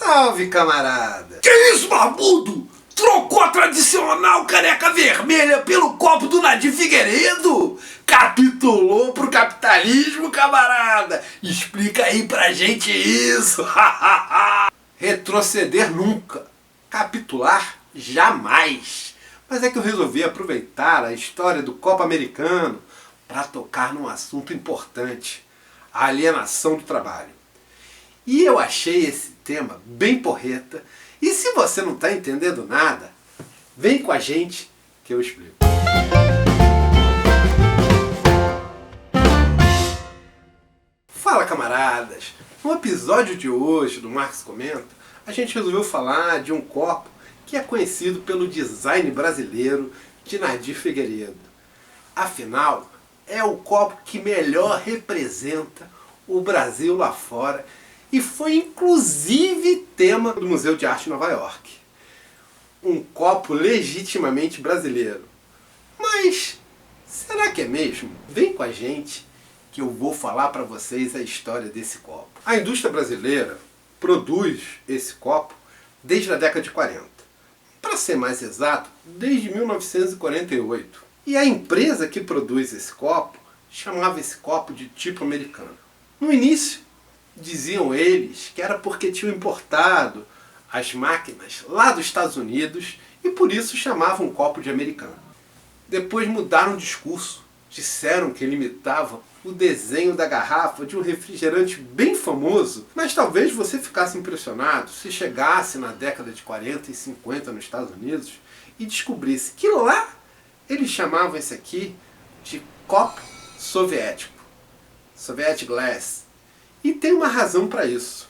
Salve, camarada! Que isso, barbudo? Trocou a tradicional caneca vermelha pelo copo do Nadir Figueiredo? Capitulou pro capitalismo, camarada? Explica aí pra gente isso! Retroceder nunca. Capitular jamais. Mas é que eu resolvi aproveitar a história do Copa Americano para tocar num assunto importante: a alienação do trabalho. E eu achei esse tema bem porreta. E se você não está entendendo nada, vem com a gente que eu explico. Fala, camaradas! No episódio de hoje do Marx Comenta, a gente resolveu falar de um copo que é conhecido pelo design brasileiro de Nadir Figueiredo. Afinal, é o copo que melhor representa o Brasil lá fora e foi inclusive tema do Museu de Arte de Nova York. Um copo legitimamente brasileiro. Mas será que é mesmo? Vem com a gente que eu vou falar para vocês a história desse copo. A indústria brasileira produz esse copo desde a década de 40. Para ser mais exato, desde 1948. E a empresa que produz esse copo chamava esse copo de tipo americano. No início, diziam eles que era porque tinham importado as máquinas lá dos Estados Unidos e por isso chamavam o copo de americano. Depois mudaram o discurso. Disseram que ele imitava o desenho da garrafa de um refrigerante bem famoso, mas talvez você ficasse impressionado se chegasse na década de 40 e 50 nos Estados Unidos e descobrisse que lá eles chamavam esse aqui de copo soviético, Soviet Glass. E tem uma razão para isso.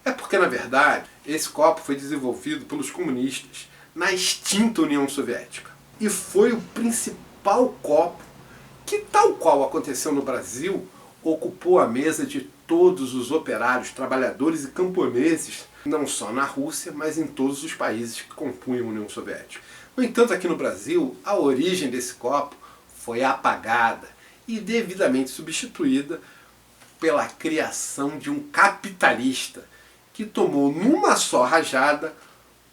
É porque, na verdade, esse copo foi desenvolvido pelos comunistas na extinta União Soviética. E foi o principal copo que, tal qual aconteceu no Brasil, ocupou a mesa de todos os operários, trabalhadores e camponeses, não só na Rússia, mas em todos os países que compunham a União Soviética. No entanto, aqui no Brasil, a origem desse copo foi apagada e devidamente substituída pela criação de um capitalista que tomou numa só rajada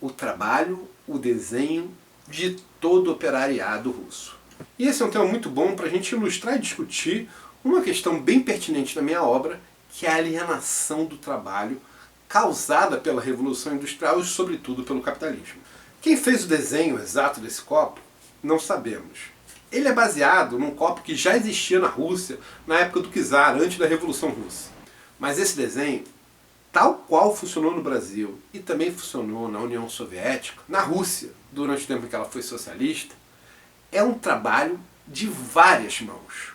o trabalho, o desenho de todo o operariado russo. E esse é um tema muito bom para a gente ilustrar e discutir uma questão bem pertinente na minha obra, que é a alienação do trabalho causada pela Revolução Industrial e, sobretudo, pelo capitalismo. Quem fez o desenho exato desse copo, não sabemos. Ele é baseado num copo que já existia na Rússia na época do czar, antes da Revolução Russa. Mas esse desenho, tal qual funcionou no Brasil e também funcionou na União Soviética, na Rússia, durante o tempo em que ela foi socialista, é um trabalho de várias mãos.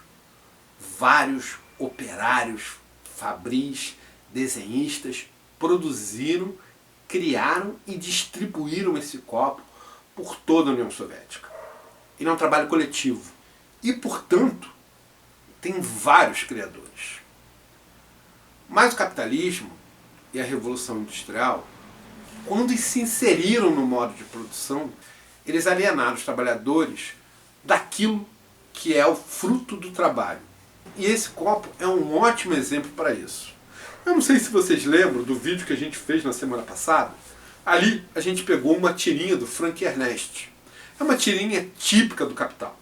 Vários operários, fabris, desenhistas produziram, criaram e distribuíram esse copo por toda a União Soviética. Ele é um trabalho coletivo e, portanto, tem vários criadores. Mas o capitalismo e a Revolução Industrial, quando se inseriram no modo de produção, eles alienaram os trabalhadores daquilo que é o fruto do trabalho. E esse copo é um ótimo exemplo para isso. Eu não sei se vocês lembram do vídeo que a gente fez na semana passada. Ali a gente pegou uma tirinha do Frank Ernest. É uma tirinha típica do Capital.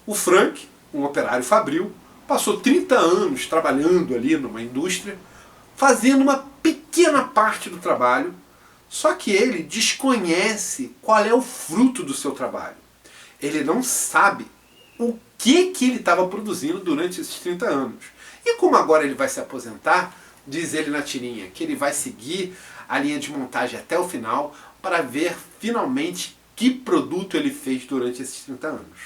O Frank, um operário fabril, passou 30 anos trabalhando ali numa indústria, fazendo uma pequena parte do trabalho, só que ele desconhece qual é o fruto do seu trabalho. Ele não sabe o que ele estava produzindo durante esses 30 anos. E como agora ele vai se aposentar, diz ele na tirinha que ele vai seguir a linha de montagem até o final para ver finalmente que produto ele fez durante esses 30 anos.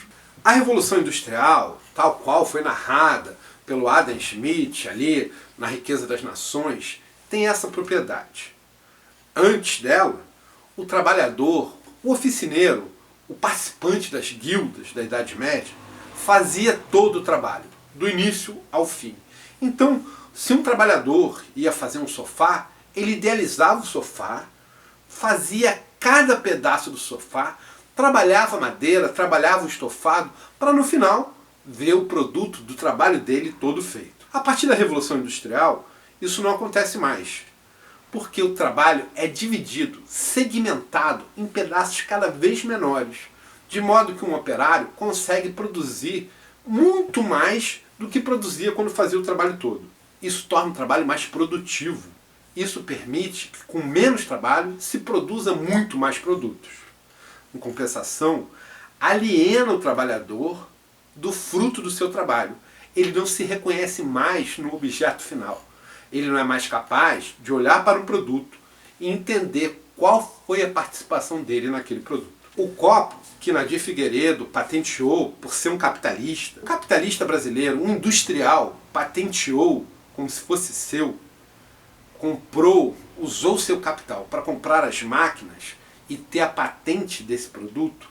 A Revolução Industrial, tal qual foi narrada pelo Adam Smith ali na Riqueza das Nações, tem essa propriedade. Antes dela, o trabalhador, o oficineiro, o participante das guildas da Idade Média, fazia todo o trabalho, do início ao fim. Então, se um trabalhador ia fazer um sofá, ele idealizava o sofá, fazia cada pedaço do sofá, trabalhava a madeira, trabalhava o estofado, para no final ver o produto do trabalho dele todo feito. A partir da Revolução Industrial, isso não acontece mais. porque o trabalho é dividido, segmentado em pedaços cada vez menores, de modo que um operário consegue produzir muito mais do que produzia quando fazia o trabalho todo. Isso torna o trabalho mais produtivo. Isso permite que com menos trabalho se produza muito mais produtos. Em compensação, aliena o trabalhador do fruto do seu trabalho. Ele não se reconhece mais no objeto final. Ele não é mais capaz de olhar para um produto e entender qual foi a participação dele naquele produto. O copo que Nadir Figueiredo patenteou por ser um capitalista brasileiro, um industrial, patenteou como se fosse seu, comprou, usou seu capital para comprar as máquinas e ter a patente desse produto,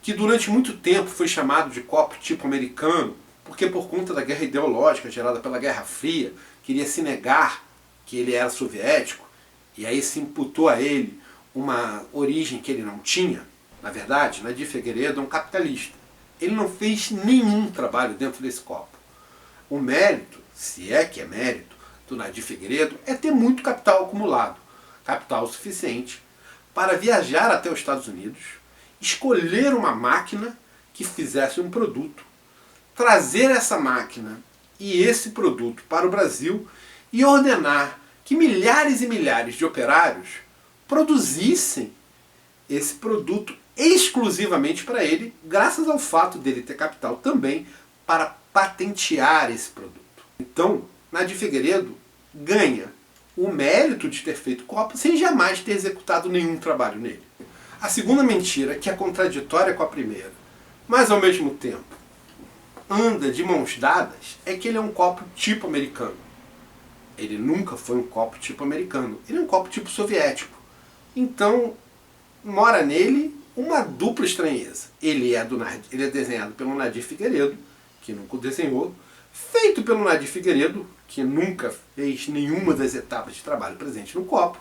que durante muito tempo foi chamado de copo tipo americano, porque por conta da guerra ideológica gerada pela Guerra Fria, queria se negar que ele era soviético, e aí se imputou a ele uma origem que ele não tinha. Na verdade, Nadir Figueiredo é um capitalista. Ele não fez nenhum trabalho dentro desse copo. O mérito, se é que é mérito, do Nadir Figueiredo é ter muito capital acumulado. Capital suficiente para viajar até os Estados Unidos, escolher uma máquina que fizesse um produto, trazer essa máquina e esse produto para o Brasil e ordenar que milhares e milhares de operários produzissem esse produto exclusivamente para ele, graças ao fato dele ter capital também para patentear esse produto. Então, Nadir Figueiredo ganha o mérito de ter feito copo sem jamais ter executado nenhum trabalho nele. A segunda mentira, que é contraditória com a primeira, mas ao mesmo tempo anda de mãos dadas, é que ele é um copo tipo americano. Ele nunca foi um copo tipo americano, ele é um copo tipo soviético. Então, mora nele uma dupla estranheza. Ele é desenhado pelo Nadir Figueiredo, que nunca o desenhou, feito pelo Nadir Figueiredo, que nunca fez nenhuma das etapas de trabalho presente no copo,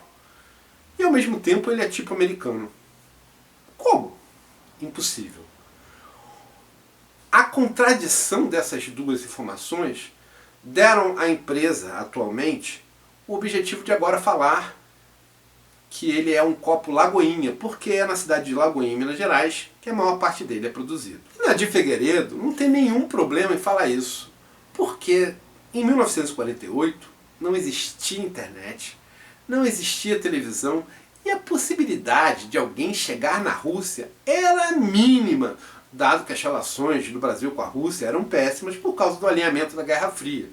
e ao mesmo tempo ele é tipo americano. Como? Impossível. A contradição dessas duas informações deram à empresa, atualmente, o objetivo de agora falar que ele é um copo Lagoinha, porque é na cidade de Lagoinha, em Minas Gerais, que a maior parte dele é produzido. E Nadir Figueiredo não tem nenhum problema em falar isso, porque em 1948 não existia internet, não existia televisão, e a possibilidade de alguém chegar na Rússia era mínima, dado que as relações do Brasil com a Rússia eram péssimas por causa do alinhamento da Guerra Fria.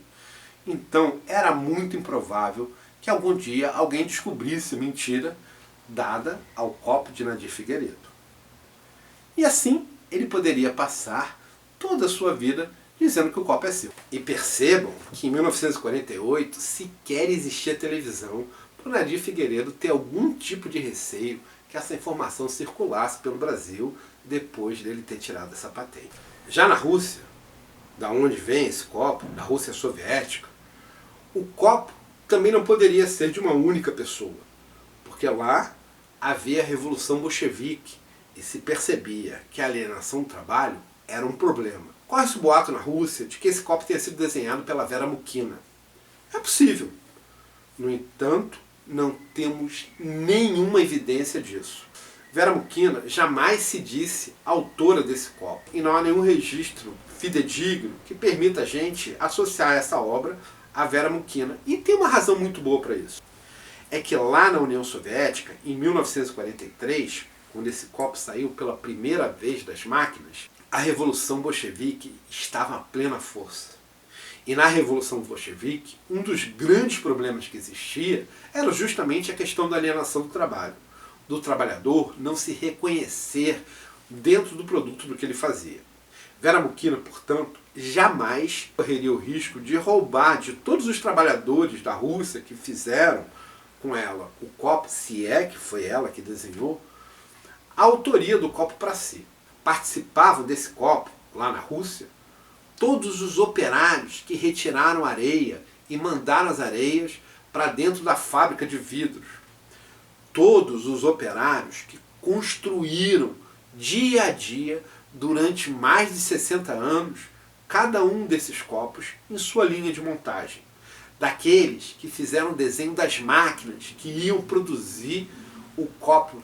Então era muito improvável que algum dia alguém descobrisse a mentira dada ao copo de Nadir Figueiredo. E assim ele poderia passar toda a sua vida dizendo que o copo é seu. E percebam que em 1948 sequer existia televisão para o Nadir Figueiredo ter algum tipo de receio que essa informação circulasse pelo Brasil depois dele ter tirado essa patente. Já na Rússia, da onde vem esse copo, da Rússia soviética, o copo também não poderia ser de uma única pessoa, porque lá havia a Revolução Bolchevique e se percebia que a alienação do trabalho era um problema. Corre-se o boato na Rússia de que esse copo tenha sido desenhado pela Vera Mukina. É possível. No entanto, não temos nenhuma evidência disso. Vera Mukina jamais se disse autora desse copo, e não há nenhum registro fidedigno que permita a gente associar essa obra a Vera Mukina. E tem uma razão muito boa para isso. É que lá na União Soviética, em 1943, quando esse copo saiu pela primeira vez das máquinas, a Revolução Bolchevique estava a plena força. E na Revolução Bolchevique, um dos grandes problemas que existia era justamente a questão da alienação do trabalho. Do trabalhador não se reconhecer dentro do produto do que ele fazia. Vera Mukina, portanto, jamais correria o risco de roubar de todos os trabalhadores da Rússia que fizeram com ela o copo, se é que foi ela que desenhou, a autoria do copo para si. Participavam desse copo, lá na Rússia, todos os operários que retiraram areia e mandaram as areias para dentro da fábrica de vidros. Todos os operários que construíram dia a dia, durante mais de 60 anos, cada um desses copos em sua linha de montagem. daqueles que fizeram o desenho das máquinas que iam produzir o copo,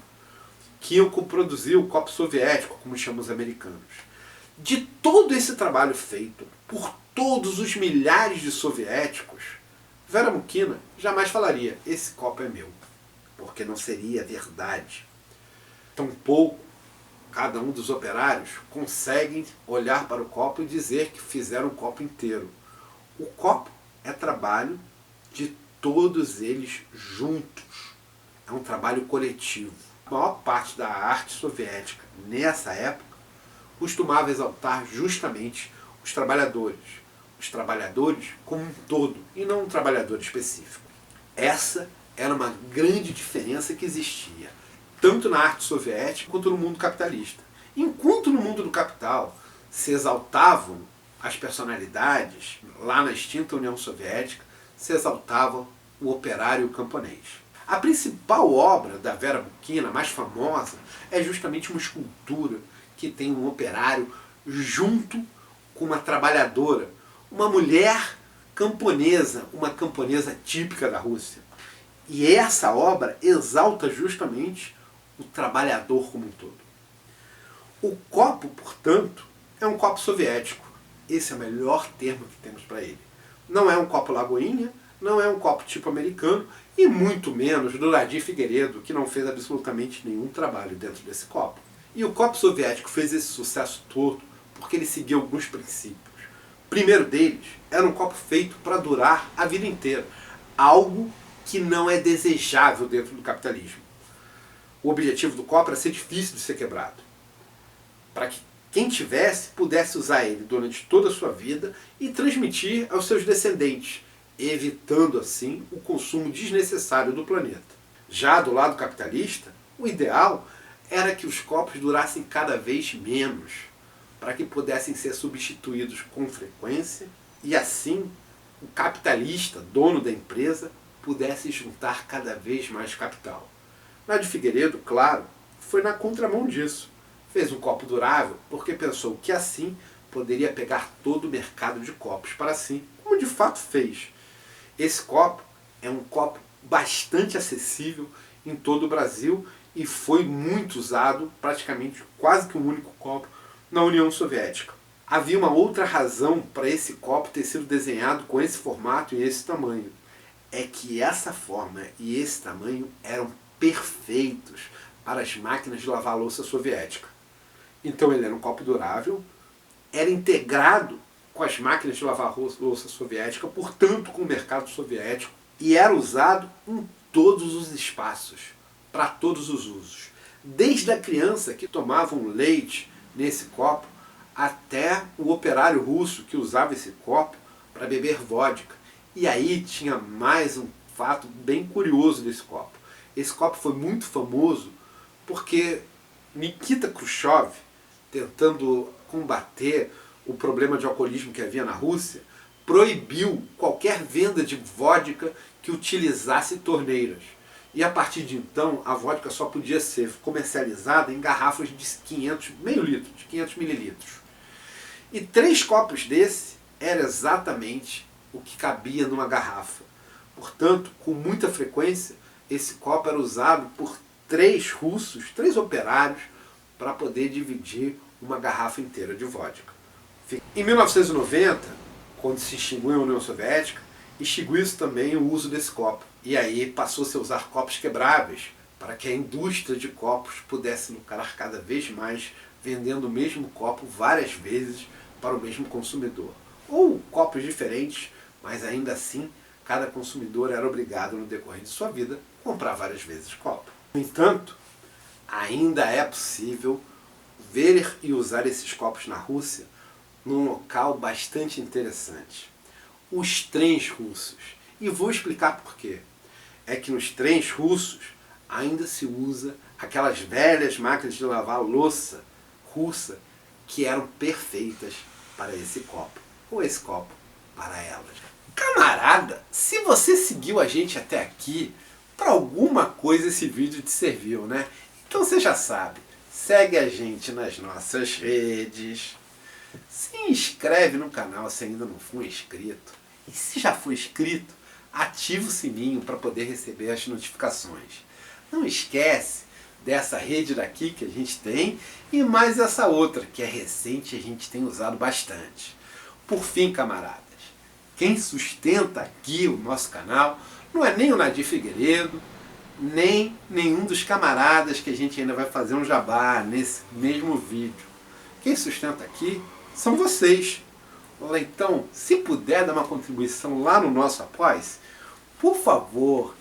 soviético, como chamam os americanos. De todo esse trabalho feito por todos os milhares de soviéticos, Vera Mukina jamais falaria: esse copo é meu, porque não seria verdade. Tampouco cada um dos operários conseguem olhar para o copo e dizer que fizeram o copo inteiro. O copo é trabalho de todos eles juntos. É um trabalho coletivo. A maior parte da arte soviética nessa época costumava exaltar justamente os trabalhadores como um todo, e não um trabalhador específico. Essa era uma grande diferença que existia, tanto na arte soviética quanto no mundo capitalista. Enquanto no mundo do capital se exaltavam as personalidades, lá na extinta União Soviética se exaltava o operário e o camponês. A principal obra da Vera Mukina, mais famosa, é justamente uma escultura que tem um operário junto com uma trabalhadora, uma mulher camponesa, uma camponesa típica da Rússia. E essa obra exalta justamente o trabalhador como um todo. O copo, portanto, é um copo soviético. Esse é o melhor termo que temos para ele. Não é um copo Lagoinha, não é um copo tipo americano, e muito menos do Ladir Figueiredo, que não fez absolutamente nenhum trabalho dentro desse copo. E o copo soviético fez esse sucesso todo porque ele seguiu alguns princípios. O primeiro deles era um copo feito para durar a vida inteira, algo que não é desejável dentro do capitalismo. O objetivo do copo era ser difícil de ser quebrado, para que quem tivesse pudesse usar ele durante toda a sua vida e transmitir aos seus descendentes, evitando assim o consumo desnecessário do planeta. Já do lado capitalista, o ideal era que os copos durassem cada vez menos, para que pudessem ser substituídos com frequência e assim o capitalista, dono da empresa, pudesse juntar cada vez mais capital. Ladir Figueiredo, claro, foi na contramão disso. Fez um copo durável porque pensou que assim poderia pegar todo o mercado de copos para si, como de fato fez. Esse copo é um copo bastante acessível em todo o Brasil e foi muito usado, praticamente quase que um único copo, na União Soviética. Havia uma outra razão para esse copo ter sido desenhado com esse formato e esse tamanho. É que essa forma e esse tamanho eram perfeitos para as máquinas de lavar louça soviética. Então ele era um copo durável, era integrado com as máquinas de lavar louça soviética, portanto com o mercado soviético, e era usado em todos os espaços, para todos os usos. Desde a criança que tomava um leite nesse copo, até o operário russo que usava esse copo para beber vodka. E aí tinha mais um fato bem curioso desse copo. Esse copo foi muito famoso porque Nikita Khrushchev, tentando combater o problema de alcoolismo que havia na Rússia, proibiu qualquer venda de vodka que utilizasse torneiras. E a partir de então, a vodka só podia ser comercializada em garrafas de 500 mililitros. E 3 copos desse era exatamente o que cabia numa garrafa. Portanto, com muita frequência, esse copo era usado por 3 russos, 3 operários, para poder dividir uma garrafa inteira de vodka. Em 1990, quando se extinguiu a União Soviética, extinguiu-se também o uso desse copo. E aí passou-se a usar copos quebráveis, para que a indústria de copos pudesse lucrar cada vez mais, vendendo o mesmo copo várias vezes para o mesmo consumidor. Ou copos diferentes, mas ainda assim, cada consumidor era obrigado, no decorrer de sua vida, a comprar várias vezes copo. No entanto, ainda é possível ver e usar esses copos na Rússia num local bastante interessante. Os trens russos. E vou explicar por quê. É que nos trens russos ainda se usa aquelas velhas máquinas de lavar louça russa que eram perfeitas para esse copo. Ou esse copo para elas. Camarada, se você seguiu a gente até aqui, para alguma coisa esse vídeo te serviu, né? Então você já sabe, segue a gente nas nossas redes, se inscreve no canal se ainda não for inscrito, e se já for inscrito, ativa o sininho para poder receber as notificações. Não esquece dessa rede daqui que a gente tem e mais essa outra que é recente e a gente tem usado bastante. Por fim, camaradas, quem sustenta aqui o nosso canal não é nem o Nadir Figueiredo, nem nenhum dos camaradas que a gente ainda vai fazer um jabá nesse mesmo vídeo. Quem sustenta aqui são vocês. Então, se puder dar uma contribuição lá no nosso Apoia-se, por favor,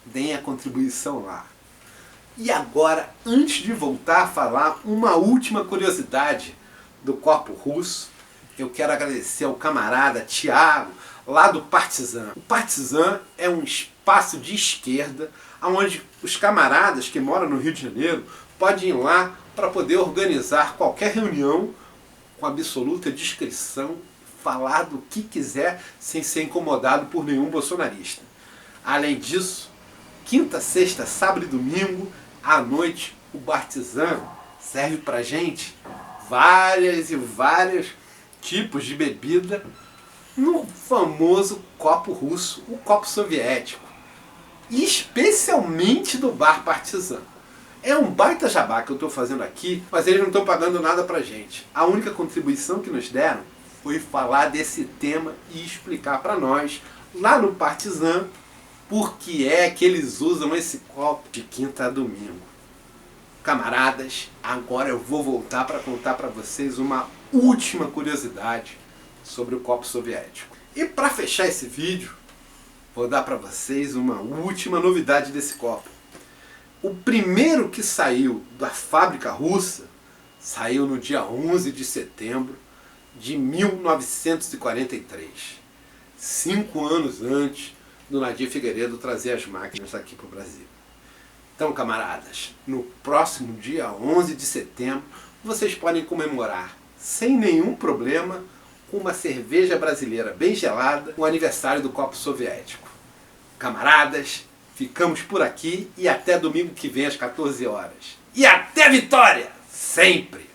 deem a contribuição lá. E agora, antes de voltar a falar, uma última curiosidade do Corpo Russo, eu quero agradecer ao camarada Thiago, lá do Partizan. O Partizan é um espaço de esquerda, onde os camaradas que moram no Rio de Janeiro podem ir lá para poder organizar qualquer reunião com absoluta discrição, falar do que quiser sem ser incomodado por nenhum bolsonarista. Além disso, quinta, sexta, sábado e domingo, à noite, o Partizan serve pra gente várias e vários tipos de bebida no famoso copo russo, o copo soviético. E especialmente do bar Partizan. É um baita jabá que eu estou fazendo aqui, mas eles não estão pagando nada pra gente. A única contribuição que nos deram foi falar desse tema e explicar para nós, lá no Partizan, por que é que eles usam esse copo de quinta a domingo. Camaradas, agora eu vou voltar para contar para vocês uma última curiosidade sobre o copo soviético. E para fechar esse vídeo, vou dar para vocês uma última novidade desse copo. O primeiro que saiu da fábrica russa saiu no dia 11 de setembro de 1943, 5 anos antes do Nadir Figueiredo trazer as máquinas aqui para o Brasil. Então, camaradas, no próximo dia 11 de setembro, vocês podem comemorar sem nenhum problema com uma cerveja brasileira bem gelada, o aniversário do copo soviético. Camaradas, ficamos por aqui e até domingo que vem às 14 horas. E até vitória! Sempre!